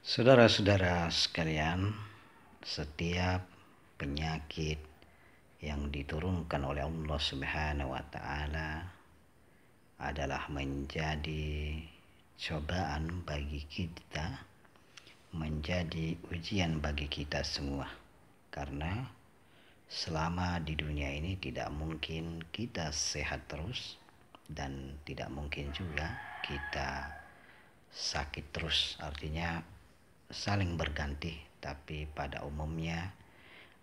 Saudara-saudara sekalian, setiap penyakit yang diturunkan oleh Allah Subhanahu wa taala adalah menjadi cobaan bagi kita, menjadi ujian bagi kita semua. Karena selama di dunia ini tidak mungkin kita sehat terus dan tidak mungkin juga kita sakit terus. Artinya saling berganti, tapi pada umumnya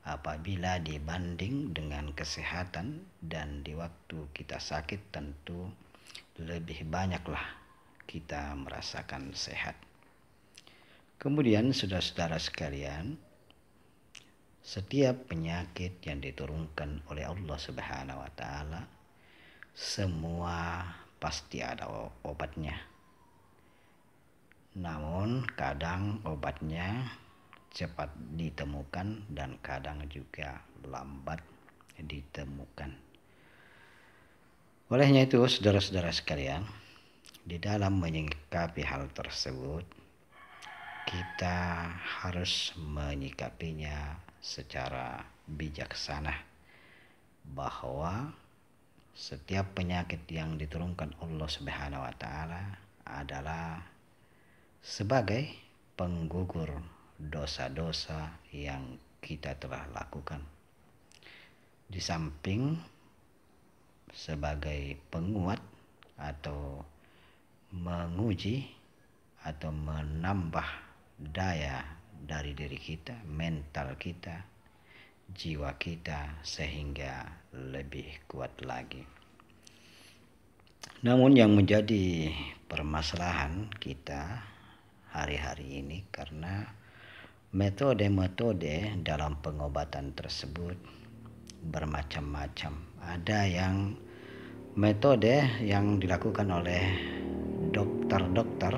apabila dibanding dengan kesehatan dan di waktu kita sakit, tentu lebih banyaklah kita merasakan sehat. Kemudian saudara-saudara sekalian, setiap penyakit yang diturunkan oleh Allah Subhanahu wa taala semua pasti ada obatnya. Namun kadang obatnya cepat ditemukan dan kadang juga lambat ditemukan. Olehnya itu, saudara-saudara sekalian, di dalam menyikapi hal tersebut, kita harus menyikapinya secara bijaksana, bahwa setiap penyakit yang diturunkan Allah Subhanahu wa taala adalah sebagai penggugur dosa-dosa yang kita telah lakukan, di samping sebagai penguat atau menguji atau menambah daya dari diri kita, mental kita, jiwa kita, sehingga lebih kuat lagi. Namun yang menjadi permasalahan kita hari-hari ini, karena metode-metode dalam pengobatan tersebut bermacam-macam. Ada yang metode yang dilakukan oleh dokter-dokter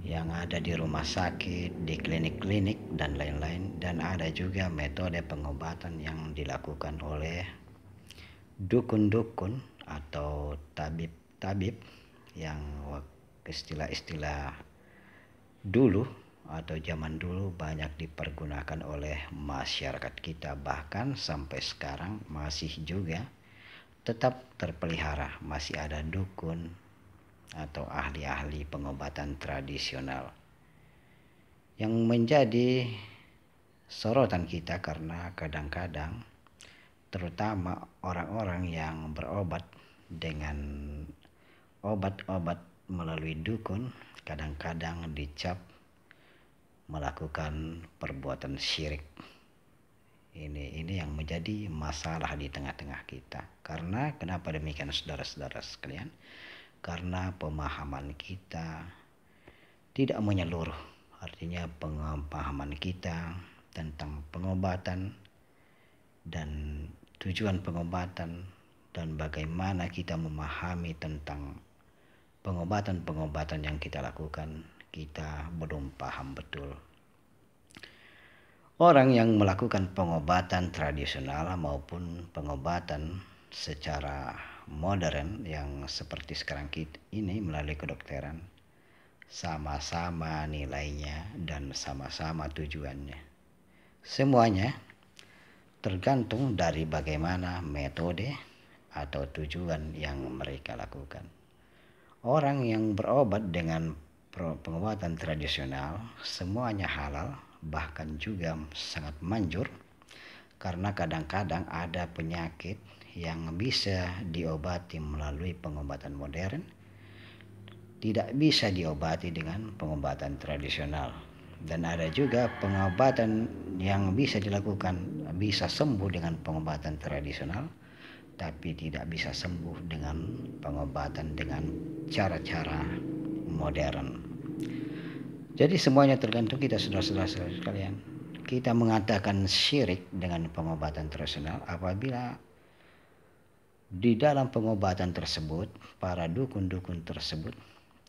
yang ada di rumah sakit, di klinik-klinik dan lain-lain, dan ada juga metode pengobatan yang dilakukan oleh dukun-dukun atau tabib-tabib yang istilah-istilah dulu atau zaman dulu banyak dipergunakan oleh masyarakat kita, bahkan sampai sekarang masih juga tetap terpelihara, masih ada dukun atau ahli-ahli pengobatan tradisional yang menjadi sorotan kita, karena kadang-kadang terutama orang-orang yang berobat dengan obat-obat melalui dukun kadang-kadang dicap melakukan perbuatan syirik. Ini yang menjadi masalah di tengah-tengah kita. Karena kenapa demikian, saudara-saudara sekalian? Karena pemahaman kita tidak menyeluruh. Artinya pemahaman kita tentang pengobatan dan tujuan pengobatan dan bagaimana kita memahami tentang pengobatan-pengobatan yang kita lakukan, kita belum paham betul. Orang yang melakukan pengobatan tradisional maupun pengobatan secara modern yang seperti sekarang ini melalui kedokteran, sama-sama nilainya dan sama-sama tujuannya. Semuanya tergantung dari bagaimana metode atau tujuan yang mereka lakukan. Orang yang berobat dengan pengobatan tradisional semuanya halal, bahkan juga sangat manjur, karena kadang-kadang ada penyakit yang bisa diobati melalui pengobatan modern, tidak bisa diobati dengan pengobatan tradisional. Dan ada juga pengobatan yang bisa dilakukan, bisa sembuh dengan pengobatan tradisional, tapi tidak bisa sembuh dengan pengobatan dengan cara-cara modern. Jadi semuanya tergantung kita, saudara-saudara sekalian. Kita mengatakan syirik dengan pengobatan tradisional apabila di dalam pengobatan tersebut para dukun-dukun tersebut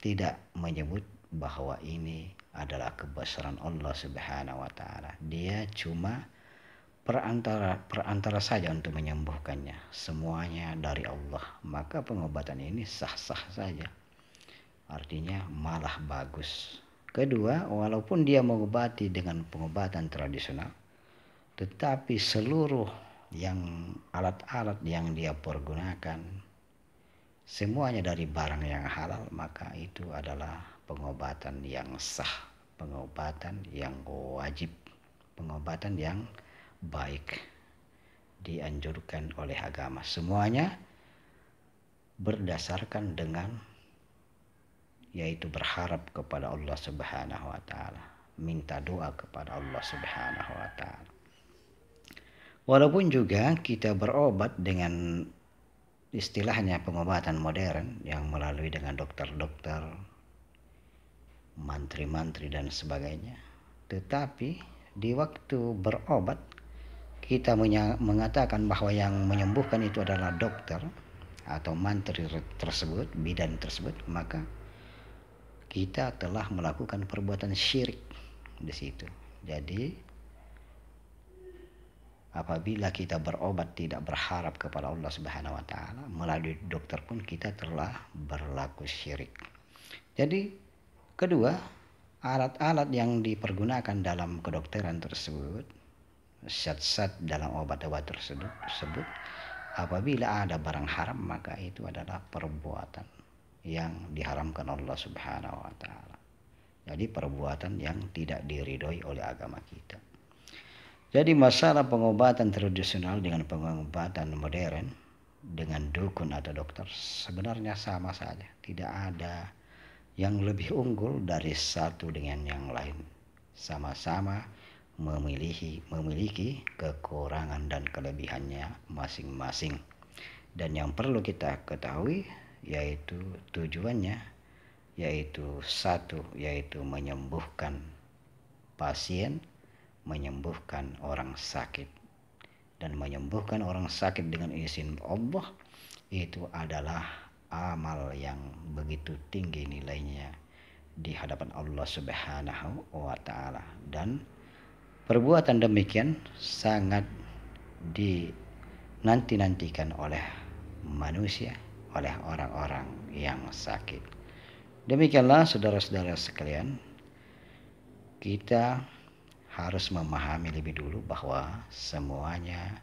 tidak menyebut bahwa ini adalah kebesaran Allah Subhanahu wa taala. Dia cuma perantara saja untuk menyembuhkannya. Semuanya dari Allah. Maka pengobatan ini sah-sah saja. Artinya malah bagus. Kedua, walaupun dia mengobati dengan pengobatan tradisional, tetapi seluruh alat-alat yang dia pergunakan semuanya dari barang yang halal, maka itu adalah pengobatan yang sah, pengobatan yang wajib, pengobatan yang baik, dianjurkan oleh agama. Semuanya berdasarkan dengan yaitu berharap kepada Allah Subhanahu wa taala, minta doa kepada Allah Subhanahu wa taala. Walaupun juga kita berobat dengan istilahnya pengobatan modern yang melalui dengan dokter-dokter, mantri-mantri dan sebagainya, tetapi di waktu berobat kita mengatakan bahwa yang menyembuhkan itu adalah dokter atau mantri tersebut, bidan tersebut, maka kita telah melakukan perbuatan syirik di situ. Jadi apabila kita berobat tidak berharap kepada Allah Subhanahu wa taala, melalui dokter pun kita telah berlaku syirik. Jadi kedua, alat-alat yang dipergunakan dalam kedokteran tersebut, zat-zat dalam obat-obat tersebut, apabila ada barang haram, maka itu adalah perbuatan yang diharamkan Allah Subhanahu wa taala. Jadi perbuatan yang tidak diridhoi oleh agama kita. Jadi masalah pengobatan tradisional dengan pengobatan modern dengan dukun atau dokter sebenarnya sama saja. Tidak ada yang lebih unggul dari satu dengan yang lain. Sama-sama memiliki kekurangan dan kelebihannya masing-masing. Dan yang perlu kita ketahui yaitu tujuannya yaitu satu, yaitu menyembuhkan pasien, menyembuhkan orang sakit. Dan menyembuhkan orang sakit dengan izin Allah itu adalah amal yang begitu tinggi nilainya di hadapan Allah Subhanahu wa taala, dan perbuatan demikian sangat dinanti-nantikan oleh manusia, oleh orang-orang yang sakit. Demikianlah saudara-saudara sekalian, kita harus memahami lebih dulu bahwa semuanya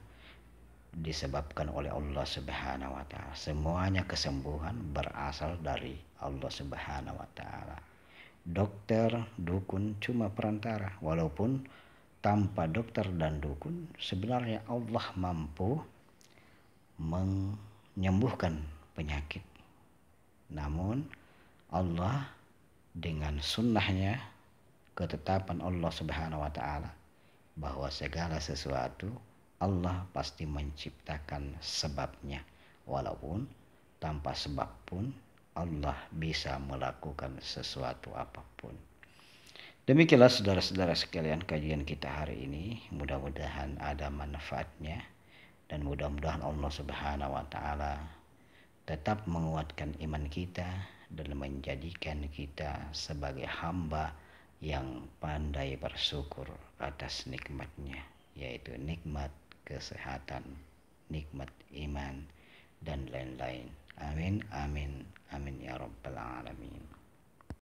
disebabkan oleh Allah Subhanahu wa taala. Semuanya kesembuhan berasal dari Allah Subhanahu wa taala. Dokter, dukun cuma perantara. Walaupun tanpa dokter dan dukun sebenarnya Allah mampu menyembuhkan penyakit. Namun Allah dengan sunnahnya, ketetapan Allah Subhanahu wa taala bahwa segala sesuatu Allah pasti menciptakan sebabnya, walaupun tanpa sebab pun Allah bisa melakukan sesuatu apapun. Demikianlah saudara-saudara sekalian kajian kita hari ini, mudah-mudahan ada manfaatnya dan mudah-mudahan Allah Subhanahu wa taala tetap menguatkan iman kita dan menjadikan kita sebagai hamba yang pandai bersyukur atas nikmatnya, yaitu nikmat kesehatan, nikmat iman, dan lain-lain. Amin, amin, amin ya rabbal alamin.